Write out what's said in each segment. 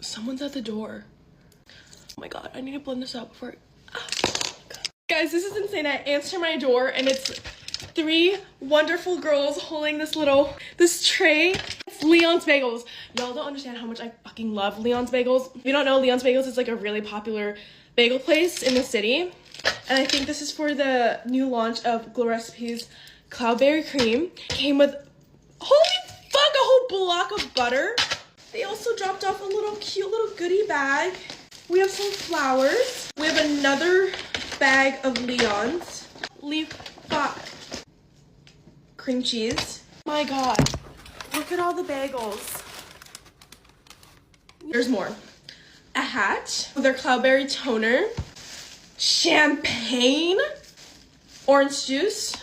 Someone's at the door. Oh my god, I need to blend this out before. Oh guys, this is insane. I answer my door and it's 3 wonderful girls holding this tray. It's Leon's Bagels. Y'all don't understand how much I fucking love Leon's Bagels. If you don't know, Leon's Bagels is like a really popular bagel place in the city. And I think this is for the new launch of Glow Recipes Cloudberry Cream. Came with, holy fuck, a whole block of butter. They also dropped off a cute little goodie bag. We have some flowers. We have another bag of Leon's. Cream cheese. My god, look at all the bagels. There's more. A hat, their Cloudberry toner, champagne, orange juice.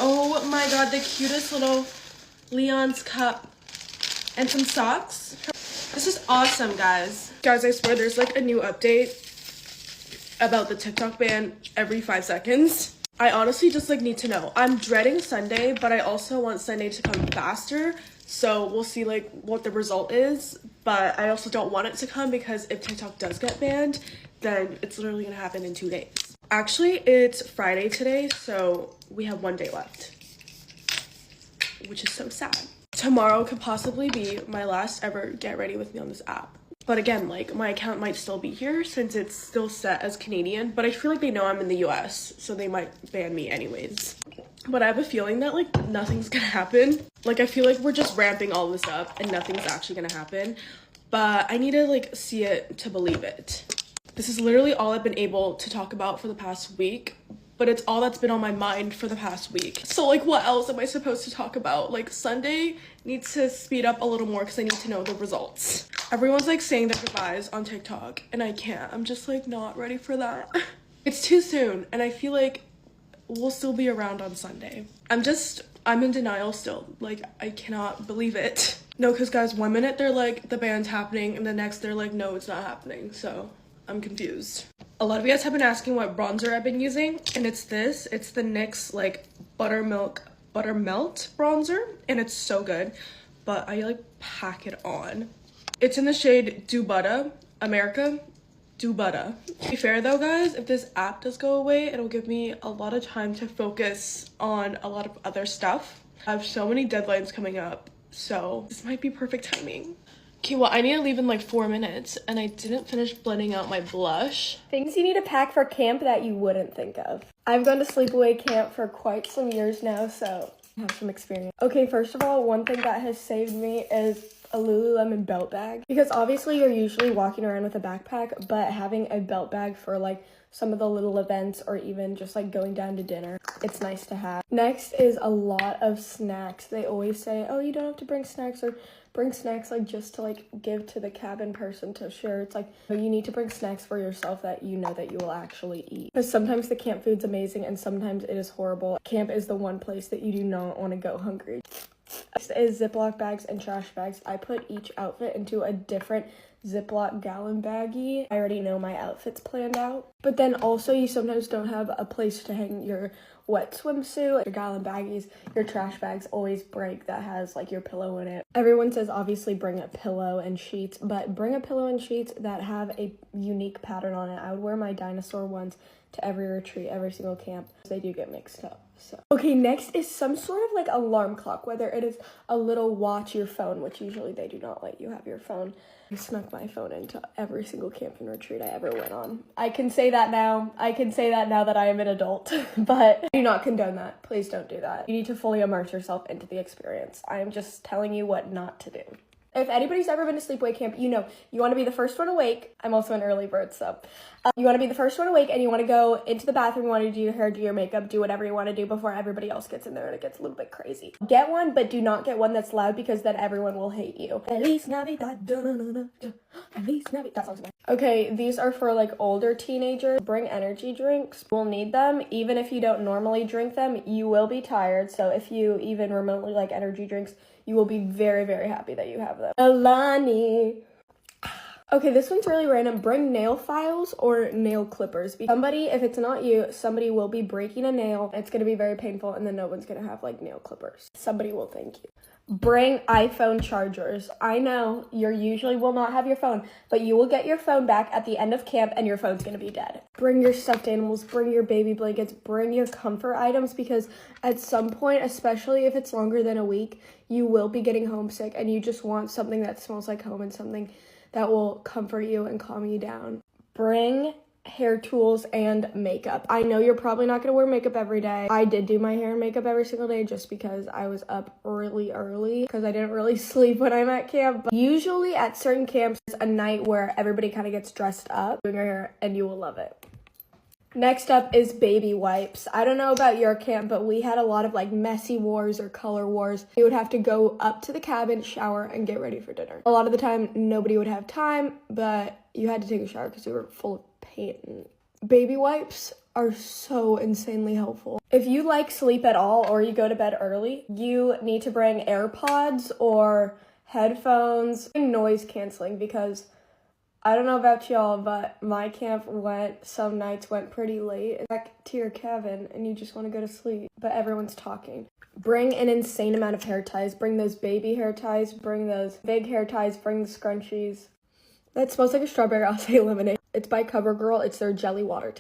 Oh my god, the cutest little Leon's cup, and some socks. This is awesome, guys. Guys, I swear there's like a new update about the TikTok ban every 5 seconds. I honestly just like need to know. I'm dreading Sunday, but I also want Sunday to come faster. So we'll see like what the result is. But I also don't want it to come because if TikTok does get banned, then it's literally gonna happen in 2 days. Actually, it's Friday today, so we have 1 day left, which is so sad. Tomorrow could possibly be my last ever get ready with me on this app. But again, like, my account might still be here since it's still set as Canadian, but I feel like they know I'm in the US, so they might ban me anyways. But I have a feeling that, like, nothing's gonna happen. Like, I feel like we're just ramping all this up and nothing's actually gonna happen. But I need to, like, see it to believe it. This is literally all I've been able to talk about for the past week, but it's all that's been on my mind for the past week. So, like, what else am I supposed to talk about? Like, Sunday needs to speed up a little more because I need to know the results. Everyone's, like, saying their goodbyes on TikTok, and I can't. I'm just, like, not ready for that. It's too soon, and I feel like we'll still be around on Sunday. I'm in denial still. Like, I cannot believe it. No, because, guys, 1 minute they're like, the band's happening, and the next they're like, no, it's not happening. So, I'm confused. A lot of you guys have been asking what bronzer I've been using, and it's this. It's the NYX, like, Buttermelt bronzer, and it's so good. But I, like, pack it on. It's in the shade Do Butta, America. Do Butta. To be fair though, guys, if this app does go away, it'll give me a lot of time to focus on a lot of other stuff. I have so many deadlines coming up, so this might be perfect timing. Okay, well, I need to leave in like 4 minutes, and I didn't finish blending out my blush. Things you need to pack for camp that you wouldn't think of. I've gone to sleepaway camp for quite some years now, so I have some experience. Okay, first of all, one thing that has saved me is a Lululemon belt bag, because obviously you're usually walking around with a backpack, but having a belt bag for like some of the little events or even just like going down to dinner, it's nice to have. Next is a lot of snacks. They always say, oh, you don't have to bring snacks, or bring snacks like just to like give to the cabin person to share. It's like, you need to bring snacks for yourself that you know that you will actually eat, because sometimes the camp food's amazing and sometimes it is horrible. Camp is the one place that you do not want to go hungry. Next is Ziploc bags and trash bags. I put each outfit into a different Ziploc gallon baggie. I already know my outfits planned out. But then also you sometimes don't have a place to hang your wet swimsuit. Your gallon baggies, your trash bags always break that has like your pillow in it. Everyone says obviously bring a pillow and sheets, but bring a pillow and sheets that have a unique pattern on it. I would wear my dinosaur ones to every retreat, every single camp. They do get mixed up. So okay, next is some sort of like alarm clock, whether it is a little watch, your phone, which usually they do not let you have your phone. I snuck my phone into every single camp and retreat I ever went on. I can say that now. That I am an adult, but I do not condone that. Please don't do that. You need to fully immerse yourself into the experience. I am just telling you what not to do. If anybody's ever been to sleepaway camp, you know, you want to be the first one awake. I'm also an early bird, so you want to be the first one awake, and you want to go into the bathroom, you want to do your hair, do your makeup, do whatever you want to do before everybody else gets in there, and it gets a little bit crazy. Get one, but do not get one that's loud, because then everyone will hate you. Feliz Navidad, Feliz Navidad. That sounds good. Okay, these are for like older teenagers. Bring energy drinks. We'll need them. Even if you don't normally drink them, you will be tired. So if you even remotely like energy drinks, you will be very, very happy that you have them. Alani. Okay, this one's really random. Bring nail files or nail clippers. Somebody, if it's not you, somebody will be breaking a nail. It's going to be very painful, and then no one's going to have like nail clippers. Somebody will thank you. Bring iPhone chargers. I know you usually will not have your phone, but you will get your phone back at the end of camp and your phone's gonna be dead. Bring your stuffed animals, bring your baby blankets, bring your comfort items, because at some point, especially if it's longer than a week, you will be getting homesick and you just want something that smells like home and something that will comfort you and calm you down. Bring hair tools and makeup. I know you're probably not gonna wear makeup every day. I did do my hair and makeup every single day just because I was up really early because I didn't really sleep when I'm at camp. But usually at certain camps, it's a night where everybody kind of gets dressed up doing your hair and you will love it. Next up is baby wipes. I don't know about your camp, but we had a lot of like messy wars or color wars. You would have to go up to the cabin, shower, and get ready for dinner. A lot of the time, nobody would have time, but you had to take a shower because we were full of paint. Baby wipes are so insanely helpful. If you like sleep at all or you go to bed early, you need to bring AirPods or headphones and noise canceling, because I don't know about y'all, but my camp some nights went pretty late. Back to your cabin and you just want to go to sleep, but everyone's talking. Bring an insane amount of hair ties. Bring those baby hair ties, bring those big hair ties, bring the scrunchies. That smells like a strawberry acai lemonade. It's by CoverGirl. It's their jelly water.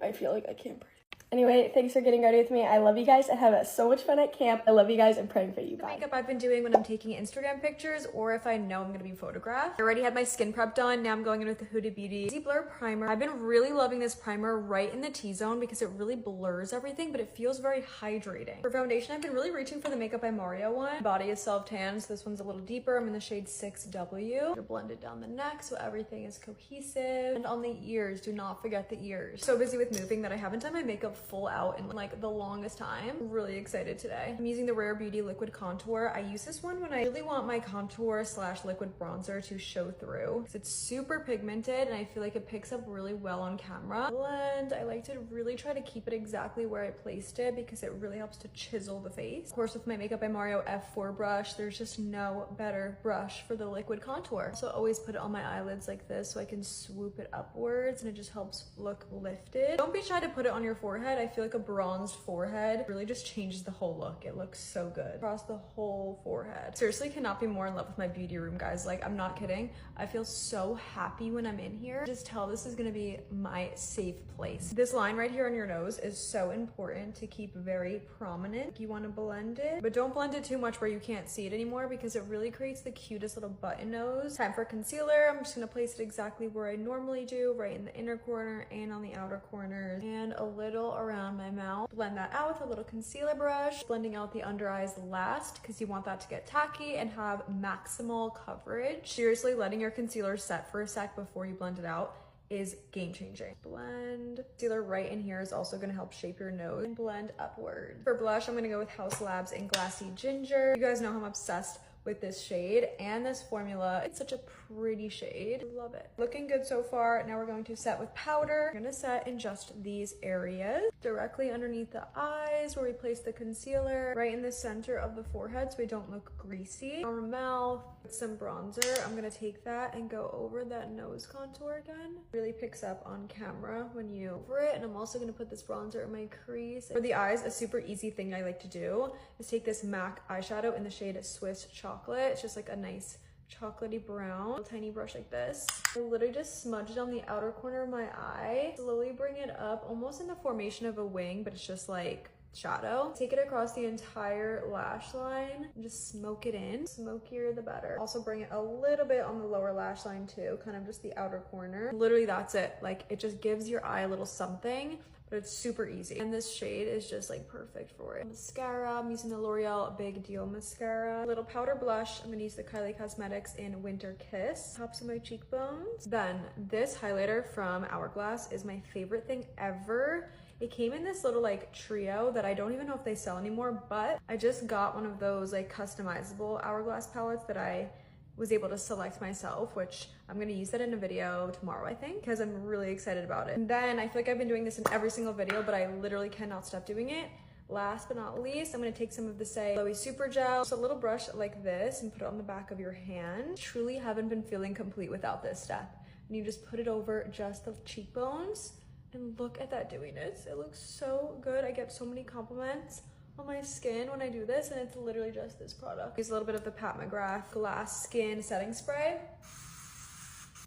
I feel like I can't breathe. Anyway, thanks for getting ready with me. I love you guys. I have so much fun at camp. I love you guys. I'm praying for you. Bye. The makeup I've been doing when I'm taking Instagram pictures or if I know I'm going to be photographed. I already had my skin prep done. Now I'm going in with the Huda Beauty Easy Blur Primer. I've been really loving this primer right in the T-zone because it really blurs everything, but it feels very hydrating. For foundation, I've been really reaching for the Makeup by Mario one. Body is self-tan, so this one's a little deeper. I'm in the shade 6W. They're blended down the neck, so everything is cohesive. And on the ears, do not forget the ears. So busy with moving that I haven't done my makeup full out in like the longest time. I'm really excited today. I'm using the Rare Beauty Liquid Contour. I use this one when I really want my contour / liquid bronzer to show through because it's super pigmented and I feel like it picks up really well on camera. Blend, I like to really try to keep it exactly where I placed it because it really helps to chisel the face. Of course, with my Makeup by Mario F4 brush, there's just no better brush for the liquid contour. So I always put it on my eyelids like this so I can swoop it upwards and it just helps look lifted. Don't be shy to put it on your forehead. I feel like a bronzed forehead really just changes the whole look. It looks so good across the whole forehead. Seriously, cannot be more in love with my beauty room, guys. Like, I'm not kidding. I feel so happy when I'm in here. Just tell this is gonna be my safe place. This line right here on your nose is so important to keep very prominent. You want to blend it, but don't blend it too much where you can't see it anymore because it really creates the cutest little button nose. Time for concealer. I'm just gonna place it exactly where I normally do, right in the inner corner and on the outer corners and a little around my mouth. Blend that out with a little concealer brush, blending out the under eyes last because you want that to get tacky and have maximal coverage. Seriously, letting your concealer set for a sec before you blend it out is game changing. Blend. Concealer right in here is also going to help shape your nose and blend upward. For blush, I'm going to go with House Labs in Glassy Ginger. You guys know I'm obsessed with this shade and this formula. It's such a pretty shade. Love it. Looking good so far. Now we're going to set with powder. I'm gonna set in just these areas. Directly underneath the eyes where we place the concealer. Right in the center of the forehead so we don't look greasy. On the mouth with some bronzer. I'm gonna take that and go over that nose contour again. Really picks up on camera when you over it. And I'm also gonna put this bronzer in my crease. For the eyes, a super easy thing I like to do is take this MAC eyeshadow in the shade Swiss Chocolate. It's just like a nice chocolatey brown. A tiny brush like this. I literally just smudge it on the outer corner of my eye. Slowly bring it up almost in the formation of a wing, but it's just like shadow. Take it across the entire lash line and just smoke it in. Smokier the better. Also bring it a little bit on the lower lash line too, kind of just the outer corner. Literally that's it. Like, it just gives your eye a little something, but it's super easy. And this shade is just like perfect for it. Mascara, I'm using the L'Oreal Big Deal Mascara. A little powder blush, I'm gonna use the Kylie Cosmetics in Winter Kiss. Tops of my cheekbones. Then this highlighter from Hourglass is my favorite thing ever. It came in this little like trio that I don't even know if they sell anymore, but I just got one of those like customizable Hourglass palettes that I was able to select myself, which I'm gonna use that in a video tomorrow, I think, because I'm really excited about it. And then I feel like I've been doing this in every single video, but I literally cannot stop doing it. Last but not least, I'm gonna take some of the Glowy Super Gel, just a little brush like this, and put it on the back of your hand. Truly haven't been feeling complete without this step. And you just put it over just the cheekbones, and look at that dewiness. It looks so good. I get so many compliments on my skin when I do this, and it's literally just this product. Use a little bit of the Pat McGrath Glass Skin Setting Spray.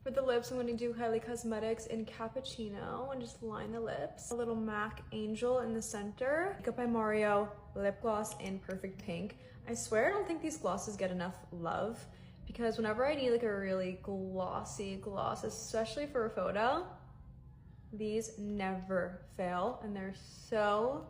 For the lips, I'm going to do Kylie Cosmetics in Cappuccino and just line the lips. A little MAC Angel in the center. Makeup by Mario lip gloss in Perfect Pink. I swear I don't think these glosses get enough love, because whenever I need like a really glossy gloss, especially for a photo, these never fail, and they're so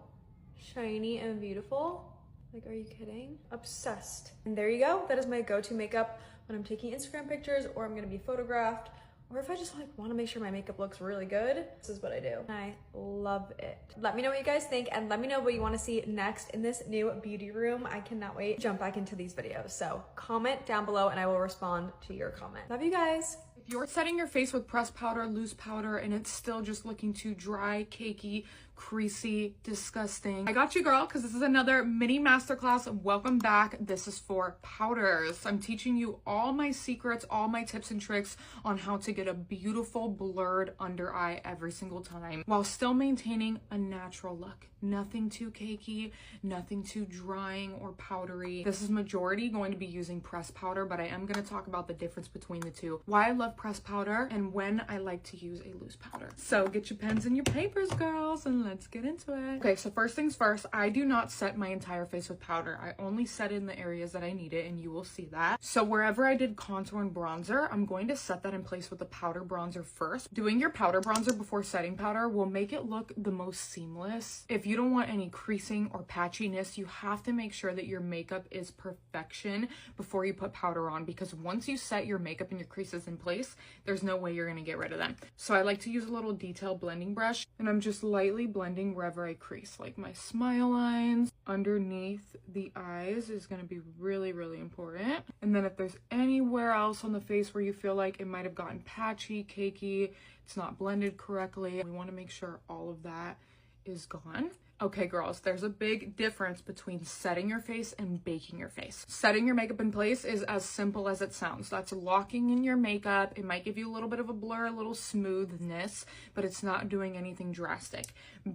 shiny and beautiful. Like, are you kidding? Obsessed. And there you go. That is my go-to makeup when I'm taking Instagram pictures, or I'm gonna be photographed, or if I just like want to make sure my makeup looks really good. This is what I do. I love it. Let me know what you guys think, and let me know what you want to see next in this new beauty room. I cannot wait to jump back into these videos. So comment down below and I will respond to your comment. Love you guys. If you're setting your face with pressed powder, loose powder, and it's still just looking too dry, cakey, creasy, disgusting, I got you, girl, because this is another mini masterclass. Welcome back. This is for powders. I'm teaching you all my secrets, all my tips and tricks on how to get a beautiful blurred under eye every single time while still maintaining a natural look. Nothing too cakey, nothing too drying or powdery. This is majority going to be using pressed powder, but I am going to talk about the difference between the two, why I love pressed powder, and when I like to use a loose powder. So get your pens and your papers, girls, and let's get into it. Okay, so first things first, I do not set my entire face with powder. I only set in the areas that I need it, and you will see that. So wherever I did contour and bronzer, I'm going to set that in place with the powder bronzer first. Doing your powder bronzer before setting powder will make it look the most seamless. If you don't want any creasing or patchiness, you have to make sure that your makeup is perfection before you put powder on, because once you set your makeup and your creases in place, there's no way you're going to get rid of them. So I like to use a little detail blending brush, and I'm just lightly blending wherever I crease, like my smile lines underneath the eyes is going to be really, really important. And then if there's anywhere else on the face where you feel like it might have gotten patchy, cakey, it's not blended correctly, we want to make sure all of that is gone. Okay, girls, there's a big difference between setting your face and baking your face. Setting your makeup in place is as simple as it sounds. That's locking in your makeup. It might give you a little bit of a blur, a little smoothness, but it's not doing anything drastic.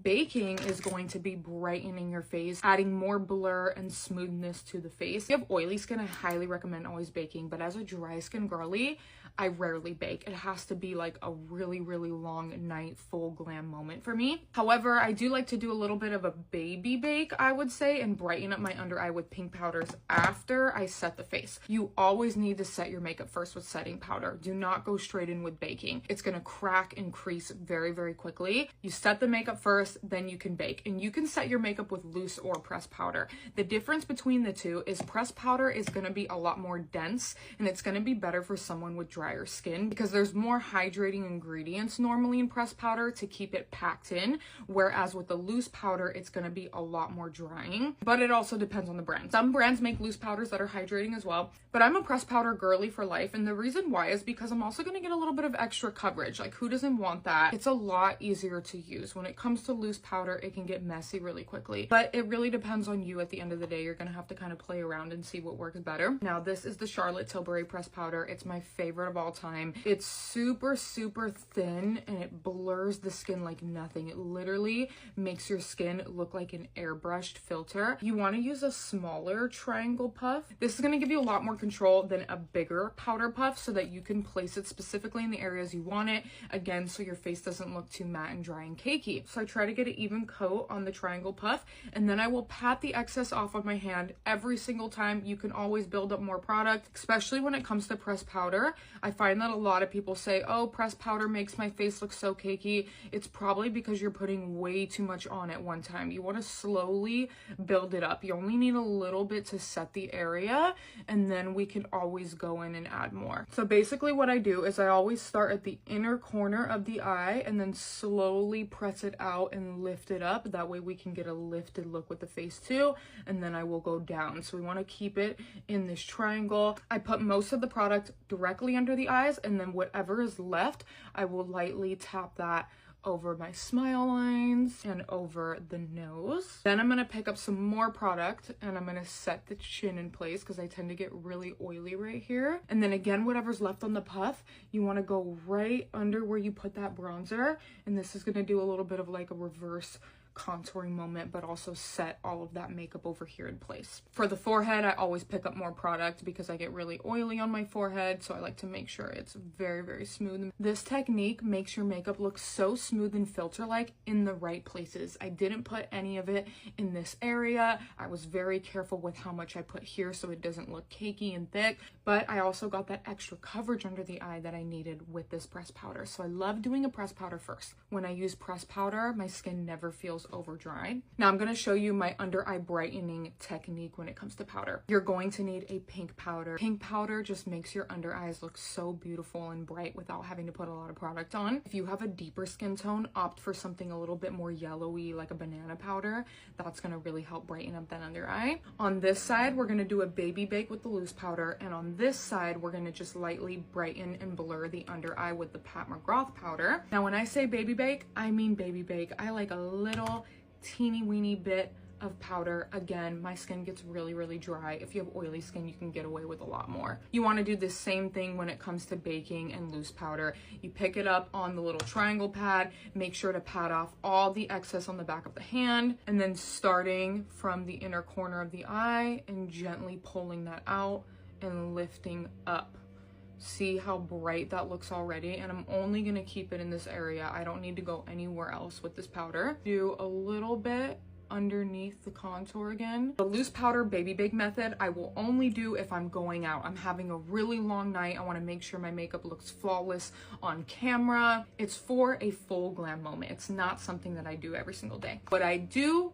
Baking is going to be brightening your face, adding more blur and smoothness to the face. If you have oily skin, I highly recommend always baking, but as a dry skin girly, I rarely bake. It has to be like a really, really long night, full glam moment for me. However, I do like to do a little bit of a baby bake, I would say, and brighten up my under eye with pink powders after I set the face. You always need to set your makeup first with setting powder. Do not go straight in with baking. It's gonna crack and crease very, very quickly. You set the makeup first, then you can bake. And you can set your makeup with loose or pressed powder. The difference between the two is pressed powder is gonna be a lot more dense, and it's gonna be better for someone with drier skin because there's more hydrating ingredients normally in pressed powder to keep it packed in, whereas with the loose powder it's going to be a lot more drying. But it also depends on the brand. Some brands make loose powders that are hydrating as well, but I'm a pressed powder girly for life, and the reason why is because I'm also going to get a little bit of extra coverage. Like, who doesn't want that? It's a lot easier to use. When it comes to loose powder, it can get messy really quickly, but it really depends on you at the end of the day. You're going to have to kind of play around and see what works better. Now, this is the Charlotte Tilbury pressed powder. It's my favorite of all time. It's super, super thin, and it blurs the skin like nothing. It literally makes your skin look like an airbrushed filter. You want to use a smaller triangle puff. This is going to give you a lot more control than a bigger powder puff, so that you can place it specifically in the areas you want it, again, so your face doesn't look too matte and dry and cakey. So I try to get an even coat on the triangle puff, and then I will pat the excess off of my hand every single time. You can always build up more product, especially when it comes to pressed powder. I find that a lot of people say, oh, pressed powder makes my face look so cakey. It's probably because you're putting way too much on at one time. You want to slowly build it up. You only need a little bit to set the area, and then we can always go in and add more. So basically what I do is I always start at the inner corner of the eye and then slowly press it out and lift it up. That way we can get a lifted look with the face too, and then I will go down. So we want to keep it in this triangle. I put most of the product directly under the eyes, and then whatever is left, I will lightly tap that over my smile lines and over the nose. Then I'm going to pick up some more product, and I'm going to set the chin in place because I tend to get really oily right here. And then again, whatever's left on the puff, you want to go right under where you put that bronzer, and this is going to do a little bit of like a reverse contouring moment, but also set all of that makeup over here in place. For the forehead, I always pick up more product because I get really oily on my forehead, so I like to make sure it's very, very smooth. This technique makes your makeup look so smooth and filter-like in the right places. I didn't put any of it in this area. I was very careful with how much I put here so it doesn't look cakey and thick, but I also got that extra coverage under the eye that I needed with this pressed powder. So I love doing a pressed powder first. When I use pressed powder, my skin never feels over dried. Now I'm going to show you my under eye brightening technique when it comes to powder. You're going to need a pink powder. Pink powder just makes your under eyes look so beautiful and bright without having to put a lot of product on. If you have a deeper skin tone, opt for something a little bit more yellowy, like a banana powder. That's going to really help brighten up that under eye. On this side, we're going to do a baby bake with the loose powder, and on this side, we're going to just lightly brighten and blur the under eye with the Pat McGrath powder. Now when I say baby bake, I mean baby bake. I like a little teeny weeny bit of powder. Again, my skin gets really, really dry. If you have oily skin, you can get away with a lot more. You want to do the same thing when it comes to baking and loose powder. You pick it up on the little triangle pad, make sure to pat off all the excess on the back of the hand, and then starting from the inner corner of the eye and gently pulling that out and lifting up. See how bright that looks already, and I'm only gonna keep it in this area. I don't need to go anywhere else with this powder. Do a little bit underneath the contour again. The loose powder baby bake method I will only do if I'm going out. I'm having a really long night. I want to make sure my makeup looks flawless on camera. It's for a full glam moment. It's not something that I do every single day. What I do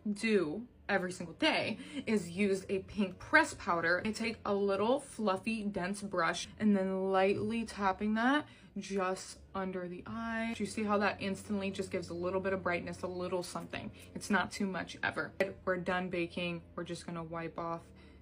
every single day is use a pink press powder. I take a little fluffy dense brush and then lightly tapping that just under the eye. Do you see how that instantly just gives a little bit of brightness, a little something? It's not too much ever. We're done baking. We're just gonna wipe off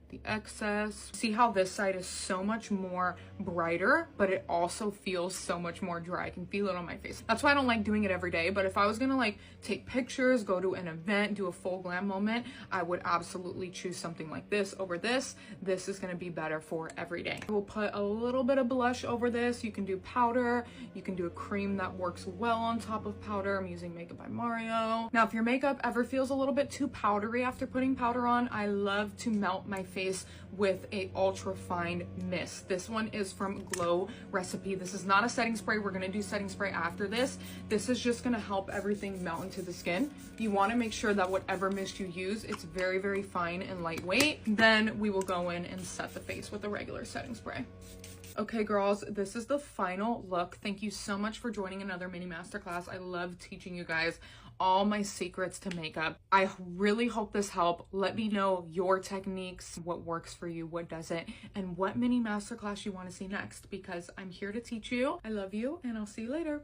the excess. See how this side is so much more brighter, but it also feels so much more dry. I can feel it on my face. That's why I don't like doing it every day, but if I was gonna like take pictures, go to an event, do a full glam moment, I would absolutely choose something like this over this. This is gonna be better for every day. I will put a little bit of blush over this. You can do powder, you can do a cream that works well on top of powder. I'm using Makeup by Mario. Now, if your makeup ever feels a little bit too powdery after putting powder on, I love to melt my face with a ultra fine mist. This one is from Glow Recipe. This is not a setting spray. We're gonna do setting spray after this. This is just gonna help everything melt into the skin. You wanna make sure that whatever mist you use, it's very, very fine and lightweight. Then we will go in and set the face with a regular setting spray. Okay, girls, this is the final look. Thank you so much for joining another mini masterclass. I love teaching you guys all my secrets to makeup. I really hope this helped. Let me know your techniques, what works for you, what doesn't, and what mini masterclass you want to see next, because I'm here to teach you. I love you, and I'll see you later.